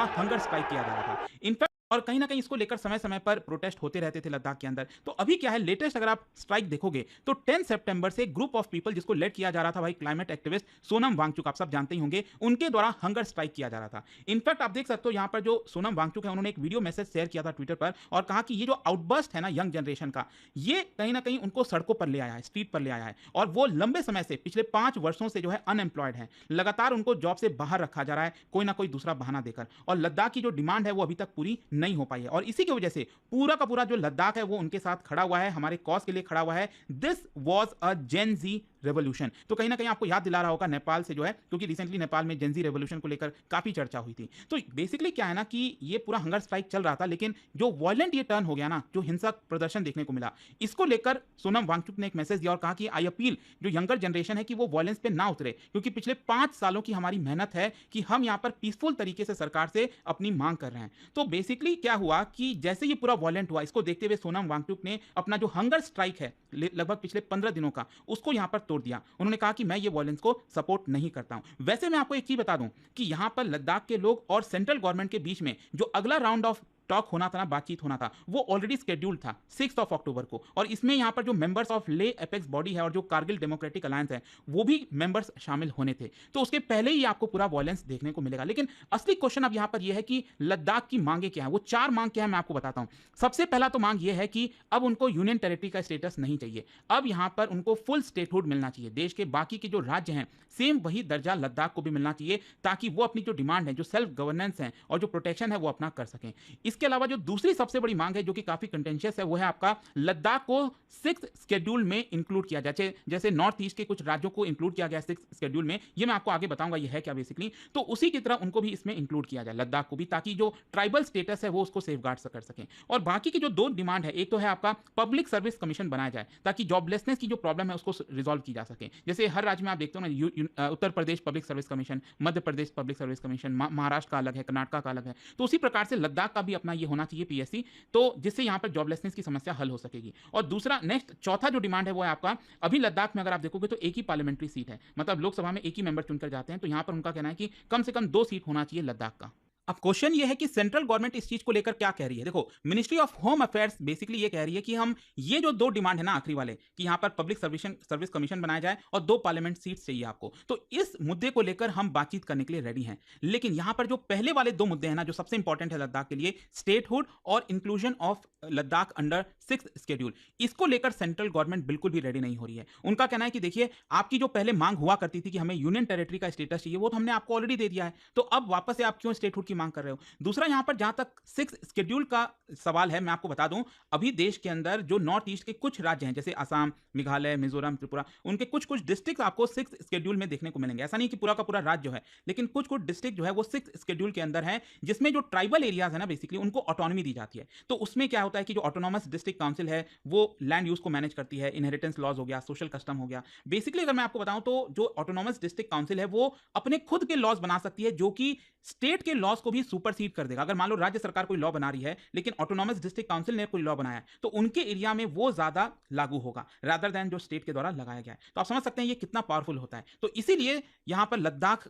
द्वारा hunger strike किया जा रहा था। इनफैक्ट और कहीं ना कहीं इसको लेकर समय समय पर प्रोटेस्ट होते रहते थे लद्दाख के अंदर। तो अभी क्या है, लेटेस्ट अगर आप स्ट्राइक देखोगे तो 10 सितंबर से ग्रुप ऑफ पीपल जिसको लेड किया जा रहा था भाई क्लाइमेट एक्टिविस्ट सोनम वांगचुक, आप सब जानते ही होंगे, उनके द्वारा हंगर स्ट्राइक किया जा रहा था। इनफैक्ट आप देख सकते हो यहाँ पर जो सोनम वांगचुक है उन्होंने एक वीडियो मैसेज शेयर किया था ट्विटर पर और कहा कि ये जो आउटबर्स्ट है ना यंग जनरेशन का, ये कहीं ना कहीं उनको सड़कों पर ले आया है, स्ट्रीट पर ले आया है। और वो लंबे समय से पिछले 5 वर्षों से जो है अनएम्प्लॉयड है, लगातार उनको जॉब से बाहर रखा जा रहा है कोई ना कोई दूसरा बहाना देकर, और लद्दाख की जो डिमांड है वो अभी तक पूरी नहीं हो पाई है। और इसी की वजह से पूरा का पूरा जो लद्दाख है वो उनके साथ खड़ा हुआ है, हमारे कॉज के लिए खड़ा हुआ है। This was a gen Z revolution. तो कहीं ना कहीं आपको याद दिला रहा होगा नेपाल से जो है, क्योंकि रिसेंटली नेपाल में जेन जी रेवोल्यूशन को लेकर काफी चर्चा हुई थी। तो बेसिकली क्या है ना कि ये पूरा हंगर स्ट्राइक चल रहा था, लेकिन जो वायलेंट ये टर्न हो गया ना, जो हिंसक प्रदर्शन देखने को मिला, इसको लेकर सोनम वांगचुक ने एक मैसेज दिया और कहा कि आई अपील जो यंगर जनरेशन है कि वो वायलेंस पे ना उतरे, क्योंकि पिछले 5 सालों की हमारी मेहनत है कि हम यहाँ पर पीसफुल तरीके से सरकार से अपनी मांग कर रहे हैं। तो बेसिकली क्या हुआ कि जैसे ये पूरा वायलेंट हुआ, इसको देखते हुए सोनम वांगचुक ने अपना जो हंगर स्ट्राइक है लगभग पिछले 15 दिनों का, उसको यहाँ पर तोड़ दिया। उन्होंने कहा कि मैं ये वायलेंस को सपोर्ट नहीं करता हूं। वैसे मैं आपको एक चीज बता दूं कि यहां पर लद्दाख के लोग और सेंट्रल गवर्नमेंट के बीच में जो अगला राउंड ऑफ टॉक होना था ना, बातचीत होना था, वो ऑलरेडी स्केड्यूल्ड था 6 अक्टूबर को। और इसमें यहां पर जो मेंबर्स ऑफ ले एपेक्स बॉडी है और जो कारगिल डेमोक्रेटिक अलायंस है वो भी मेंबर्स शामिल होने थे। तो उसके पहले ही आपको पूरा वायलेंस देखने को मिलेगा। लेकिन असली क्वेश्चन अब यहां पर यह है कि लद्दाख की मांगे क्या है। वो 4 मांग क्या है मैं आपको बताता हूं। सबसे पहला तो मांग यह है कि अब उनको यूनियन टेरिटरी का स्टेटस नहीं चाहिए, अब यहां पर उनको फुल स्टेटहुड मिलना चाहिए। देश के बाकी के जो राज्य हैं सेम वही दर्जा लद्दाख को भी मिलना चाहिए, ताकि वो अपनी जो डिमांड है, जो सेल्फ गवर्नेंस है और जो प्रोटेक्शन है वो अपना कर सकें। इसके अलावा जो दूसरी सबसे बड़ी मांग है जो कि काफी कंटेंशियस है, वो है आपका लद्दाख को 6 शेड्यूल में इंक्लूड किया जाए। जैसे नॉर्थ ईस्ट के कुछ राज्यों को इंक्लूड किया गया 6 शेड्यूल में, ये मैं आपको आगे बताऊंगा ये है क्या बेसिकली। तो उसी की तरह उनको भी इसमें इंक्लूड किया जाए, लद्दाख को भी, ताकि जो ट्राइबल स्टेटस है वो उसको सेफगार्ड कर सकें। और बाकी की जो 2 डिमांड है, एक तो है आपका पब्लिक सर्विस कमीशन बनाया जाए, ताकि जॉबलेसनेस की जो प्रॉब्लम है उसको रिजॉल्व की जा सके। जैसे हर राज्य में आप देखते हो ना, Uttar Pradesh public service commission, Madhya Pradesh public service commission, Maharashtra का अलग है, कर्नाटक का अलग है। तो उसी प्रकार से लद्दाख का भी अपना ये होना चाहिए पीएससी, तो जिससे यहां पर जॉबलेसनेस की समस्या हल हो सकेगी। और दूसरा नेक्स्ट चौथा जो डिमांड है वो है आपका, अभी लद्दाख में अगर आप देखोगे तो एक ही पार्लियामेंट्री सीट है, मतलब लोकसभा में एक ही मेंबर चुनकर जाते हैं। तो यहां पर उनका कहना है कि कम से कम 2 सीट होना चाहिए लद्दाख का। अब क्वेश्चन ये है कि सेंट्रल गवर्नमेंट इस चीज को लेकर क्या कह रही है। देखो, ministry of home affairs basically ये कह रही है कि हम ये जो 2 डिमांड है ना आखिरी वाले, कि यहां पर पब्लिक सर्विस कमीशन बनाया जाए और 2 पार्लियामेंट सीट्स चाहिए आपको, तो इस मुद्दे को लेकर हम बातचीत करने के लिए रेडी हैं। लेकिन यहां पर जो पहले वाले 2 मुद्दे हैं ना, जो सबसे इंपॉर्टेंट है लद्दाख के लिए, स्टेटहुड और inclusion of Ladakh under 6 schedule, इसको लेकर सेंट्रल गवर्नमेंट बिल्कुल भी रेडी नहीं हो रही है। उनका कहना है कि देखिए, आपकी जो पहले मांग हुआ करती थी कि हमें यूनियन टेरिटरी का स्टेटस चाहिए, वो तो हमने आपको ऑलरेडी दे दिया है, तो अब वापस से आप क्यों स्टेटहुड की मांग कर रहे हो। दूसरा, यहां पर जहां तक 6 शेड्यूल का सवाल है, मैं आपको बता दूं, अभी देश के अंदर जो नॉर्थ ईस्ट के कुछ राज्य हैं, जैसे असम, मेघालय, मिजोरम, त्रिपुरा, उनके कुछ कुछ डिस्ट्रिक्ट आपको 6 शेड्यूल में देखने को मिलेंगे। ऐसा नहीं कि पूरा का पूरा राज्य जो है, लेकिन कुछ कुछ डिस्ट्रिक्ट जो है वो 6 शेड्यूल के अंदर है, जिसमें जो ट्राइबल एरियाज है ना, बेसिकली उनको ऑटोनॉमी दी जाती है। तो उसमें क्या होता है कि जो ऑटोनॉमस डिस्ट्रिक्ट काउंसिल है वो लैंड यूज को मैनेज करती है, इनहेरिटेंस लॉज हो गया, सोशल कस्टम हो गया। बेसिकली अगर मैं आपको बताऊं तो जो ऑटोनॉमस डिस्ट्रिक्ट काउंसिल है वो अपने खुद के लॉज बना सकती है, जो कि स्टेट के लॉज को भी सुपरसीड कर देगा। अगर मान लो राज्य सरकार कोई लॉ बना रही है, लेकिन ऑटोनॉमस डिस्ट्रिक्ट काउंसिल ने कोई लॉ बनाया है, तो उनके एरिया में वो ज्यादा लागू होगा रादर देन जो स्टेट के द्वारा लगाया गया है। तो आप समझ सकते हैं ये कितना पावरफुल होता है। तो इसीलिए यहां पर लद्दाख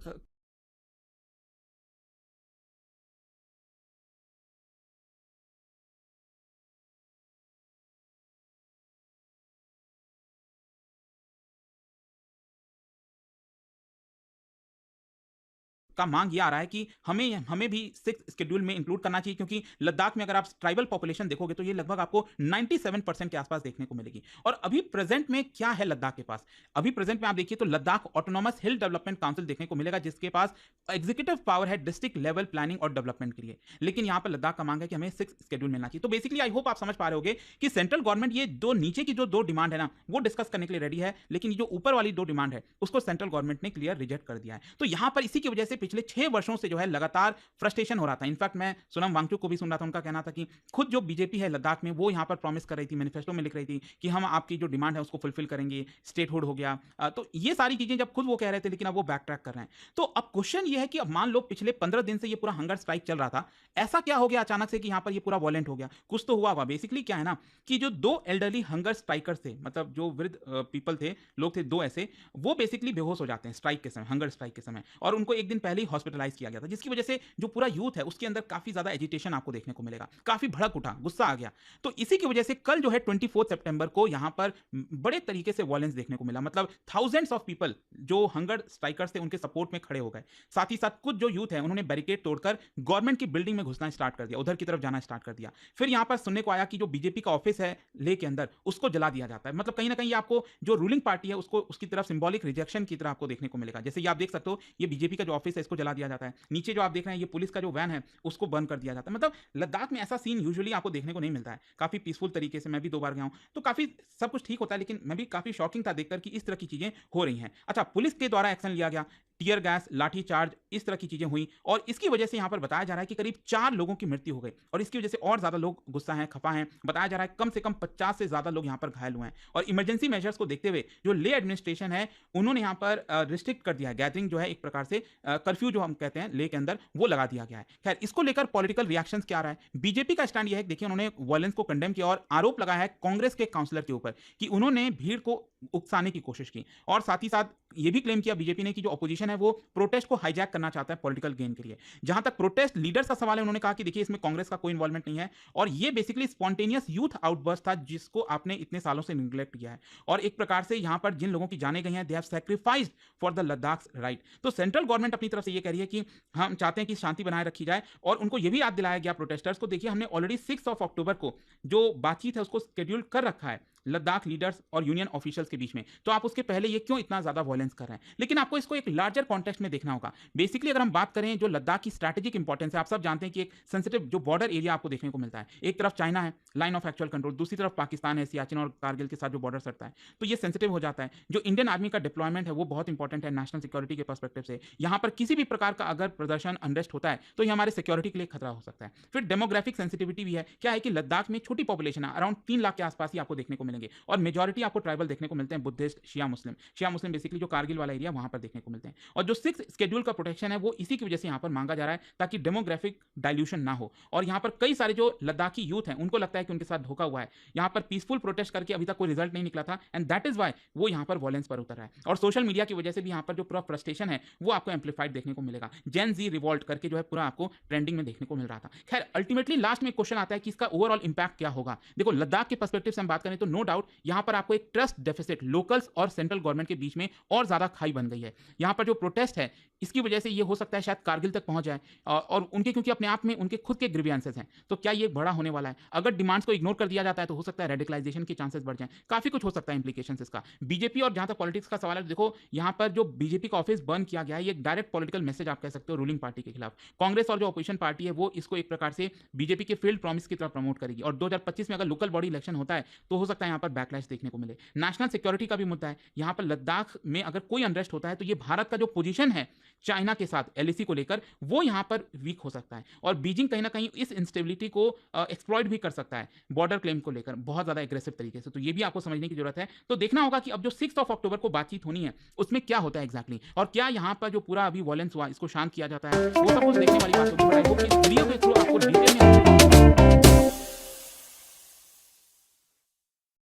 का मांग ये आ रहा है कि हमें हमें भी 6 शेड्यूल में इंक्लूड करना चाहिए, क्योंकि लद्दाख में अगर आप ट्राइबल पॉपुलेशन देखोगे तो ये लगभग आपको 97% के आसपास देखने को मिलेगी। और अभी प्रेजेंट में क्या है लद्दाख के पास, अभी प्रेजेंट में आप देखिए तो लद्दाख ऑटोनॉमस हिल डेवलपमेंट काउंसिल देखने को मिलेगा, जिसके पास एग्जीक्यूटिव पावर है डिस्ट्रिक्ट लेवल प्लानिंग और डेवलपमेंट के लिए। लेकिन यहां पर लद्दाख का मांग है कि हमें 6 शेड्यूल मिलना चाहिए। तो बेसिकली आई होप आप समझ पा रहे होगे कि सेंट्रल गवर्नमेंट ये दो नीचे की जो 2 डिमांड है ना वो डिस्कस करने के लिए रेडी है, लेकिन जो ऊपर वाली 2 डिमांड है उसको सेंट्रल गवर्नमेंट ने क्लियर रिजेक्ट कर दिया है। तो यहां पर इसी की वजह से पिछले 6 वर्षों से जो है लगातार फ्रस्ट्रेशन हो रहा था। इनफैक्ट मैं सोनम वांगचुक को भी सुन रहा था, उनका कहना था कि खुद जो बीजेपी है लद्दाख में वो यहां पर प्रॉमिस कर रही थी, मैनिफेस्टो में लिख रही थी कि हम आपकी जो डिमांड है उसको फुलफिल करेंगे, स्टेटहुड हो गया। तो ये सारी चीजें जब खुद वो कह रहे थे, लेकिन अब वो बैक ट्रैक कर रहे हैं। तो अब क्वेश्चन ये है कि अब मान लो पिछले 15 दिन से ये पूरा हंगर स्ट्राइक चल रहा था, ऐसा क्या हो गया अचानक से कि यहां पर ये पूरा वॉलेंट हो गया। कुछ तो हुआ। बेसिकली क्या है ना कि जो 2 एल्डरली हंगर स्ट्राइकर्स थे, मतलब जो वृद्ध पीपल थे, लोग थे 2 ऐसे, वो बेसिकली बेहोश हो जाते हैं स्ट्राइक के समय, हंगर स्ट्राइक के समय, और उनको एक दिन पहले ही हॉस्पिटलाइज किया गया था, जिसकी वजह से जो पूरा यूथ है उसके अंदर काफी ज्यादा एजिटेशन आपको देखने को मिलेगा, काफी भड़क उठा, गुस्सा आ गया। तो इसी की वजह से कल जो है 24 सितंबर को यहां पर बड़े तरीके से वायलेंस देखने को मिला। मतलब थाउजेंड्स ऑफ पीपल जो हंगर स्ट्राइकर्स थे उनके सपोर्ट में खड़े हो गए। साथ ही साथ कुछ जो यूथ है उन्होंने बैरिकेड तोड़कर गवर्नमेंट की बिल्डिंग में घुसना स्टार्ट कर दिया, उधर की तरफ जाना स्टार्ट कर दिया। फिर यहां पर सुनने को आया कि जो बीजेपी का ऑफिस है ले के अंदर उसको जला दिया जाता है। मतलब कहीं ना कहीं आपको जो रूलिंग पार्टी है उसको उसकी तरफ सिंबॉलिक रिजेक्शन की तरह आपको देखने को मिलेगा। जैसे ये आप देख सकते हो, ये बीजेपी का जो ऑफिस है इसको जला दिया जाता है। नीचे जो आप देख रहे हैं ये पुलिस का जो वैन है उसको बर्न कर दिया जाता है। मतलब लद्दाख में ऐसा सीन यूजुअली आपको देखने को नहीं मिलता है। काफी पीसफुल तरीके से, मैं भी 2 बार गया हूं तो काफी सब कुछ ठीक होता है, लेकिन मैं भी काफी शॉकिंग था देखकर कि इस तरह की चीजें हो रही हैं। अच्छा, पुलिस के द्वारा एक्शन लिया गया, टीयर गैस, लाठी चार्ज, इस तरह की चीजें हुई और इसकी वजह से यहां पर बताया जा रहा है कि करीब 4 लोगों की मृत्यु हो गई और इसकी वजह से और ज्यादा लोग गुस्सा हैं, खफा हैं। बताया जा रहा है कम से कम 50 से ज्यादा लोग यहां पर घायल हुए हैं और इमरजेंसी मेजर्स को देखते हुए जो ले एडमिनिस्ट्रेशन है उन्होंने यहां पर रिस्ट्रिक्ट कर दिया है। गैदरिंग जो है एक प्रकार से कर्फ्यू जो हम कहते हैं ले के अंदर वो लगा दिया गया है। खैर, इसको लेकर पॉलिटिकल रिएक्शंस क्या आ रहा है? बीजेपी का स्टैंड यह है, देखिए उन्होंने वायलेंस को कंडेम किया और आरोप लगाया है कांग्रेस के काउंसलर के ऊपर कि उन्होंने भीड़ को उकसाने की कोशिश की और साथ ही साथ ये भी क्लेम किया बीजेपी ने कि जो ऑपोजिशन है वो प्रोटेस्ट को हाईजैक करना चाहता है पॉलिटिकल गेन के लिए। जहां तक प्रोटेस्ट लीडर्स का सवाल है, उन्होंने कहा कि देखिए इसमें कांग्रेस का कोई इन्वॉल्वमेंट नहीं है और ये बेसिकली स्पॉन्टेनियस यूथ आउटबर्स्ट था जिसको आपने इतने सालों से निग्लेक्ट किया है और एक प्रकार से यहां पर जिन लोगों की जाने गई हैं they have sacrificed for the Ladakh right. तो सेंट्रल गवर्नमेंट अपनी तरफ से ये कह रही है कि हम चाहते हैं कि शांति बनाए रखी जाए और उनको ये भी याद दिलाया गया प्रोटेस्टर्स को, देखिए हमने ऑलरेडी 6 अक्टूबर को जो बातचीत है उसको शेड्यूल कर रखा है लद्दाख लीडर्स और यूनियन ऑफिशियल्स के बीच में, तो आप उसके पहले ये क्यों इतना ज्यादा वायलेंस कर रहे हैं? लेकिन आपको इसको एक लार्जर कॉन्टेक्स्ट में देखना होगा। बेसिकली अगर हम बात करें जो लद्दाख की स्ट्रैटेजिक इंपॉर्टेंस है, आप सब जानते हैं कि एक सेंसिटिव जो बॉर्डर एरिया आपको देखने को मिलता है, एक तरफ चाइना है, लाइन ऑफ एक्चुअल कंट्रोल, दूसरी तरफ पाकिस्तान है, सियाचिन और कारगिल के साथ जो बॉर्डर सटता है, तो ये सेंसिटिव हो जाता है। जो इंडियन आर्मी का डिप्लॉयमेंट है वो बहुत इंपॉर्टेंट है नेशनल सिक्योरिटी के पर्सपेक्टिव से। यहां पर किसी भी प्रकार का अगर प्रदर्शन अनरेस्ट होता है तो ये हमारे सिक्योरिटी के लिए खतरा हो सकता है। फिर डेमोग्राफिक सेंसिटिविटी भी है, क्या है कि लद्दाख में छोटी पॉपुलेशन है, अराउंड 3 लाख के आसपास ही आपको देखने को मिलेंगे और मेजॉरिटी आपको ट्राइबल देखने को मिलते हैं, बुद्धिस्ट, शिया मुस्लिम बेसिकली जो कारगिल वाला एरिया वहां पर देखने को मिलते हैं। और जो 6 शेड्यूल का प्रोटेक्शन है वो इसी की वजह से यहां पर मांगा जा रहा है ताकि डेमोग्राफिक डाइल्यूशन ना हो। और यहां पर कई सारे जो लद्दाखी यूथ हैं उनको लगता है कि उनके साथ धोखा हुआ है। यहां पर पीसफुल प्रोटेस्ट करके अभी तक कोई रिजल्ट नहीं निकला था एंड दैट इज वाई वो यहां पर वायलेंस पर उतर रहा है और सोशल मीडिया की वजह से भी यहां पर जो पूरा फ्रस्ट्रेशन है वो आपको एम्पलीफाइड देखने को मिलेगा। जेन जी रिवॉल्ट करके जो है पूरा आपको ट्रेंडिंग में देखने को मिल रहा था। खैर, अल्टीमेटली लास्ट में क्वेश्चन आता है कि इसका ओवरऑल इंपैक्ट क्या होगा। देखो, लद्दाख के पर्सपेक्टिव से हम बात करें तो नो डाउट यहां पर आपको एक ट्रस्ट डेफिसिट लोकल्स और सेंट्रल गवर्नमेंट के बीच में और ज्यादा खाई बन गई है। यहां पर जो प्रोटेस्ट है इसकी वजह से ये हो सकता है शायद कारगिल तक पहुंच जाए और उनके क्योंकि अपने आप में उनके खुद के ग्रीवियंसेस हैं, तो क्या ये बड़ा होने वाला है? अगर डिमांड्स को इग्नोर कर दिया जाता है तो हो सकता है रेडिकलाइजेशन के चांसेस बढ़ जाएं, काफी कुछ हो सकता है इंप्लीकेशंस इसका। बीजेपी और जहां तक पॉलिटिक्स का सवाल है, देखो यहां पर जो बीजेपी का ऑफिस बर्न किया गया है ये एक डायरेक्ट पॉलिटिकल मैसेज आप कह सकते हो रूलिंग पार्टी के खिलाफ। कांग्रेस और जो अपोजिशन पार्टी है वो इसको एक प्रकार से बीजेपी के फील्ड प्रॉमिस की तरफ प्रमोट करेगी और 2025 में अगर लोकल बॉडी इलेक्शन होता है तो हो सकता है यहां पर बैकलैश देखने को मिले। नेशनल सिक्योरिटी का भी मुद्दा है, यहां पर लद्दाख में अगर कोई अनरेस्ट होता है तो ये भारत का जो पोजीशन है चाइना के साथ एलएसी को लेकर वो यहां पर वीक हो सकता है और बीजिंग कहीं ना कहीं इस इंस्टेबिलिटी को एक्सप्लॉइट भी कर सकता है बॉर्डर क्लेम को लेकर बहुत ज्यादा एग्रेसिव तरीके से। तो ये भी आपको समझने की जरूरत है। तो देखना होगा कि अब जो 6 अक्टूबर को बातचीत होनी है उसमें क्या होता है एग्जैक्टली और क्या यहां पर जो पूरा अभी वॉयलेंस हुआ इसको शांत किया जाता है, वो सब कुछ देखने वाली बात होगी। वीडियो के थ्रू आपको डिटेल में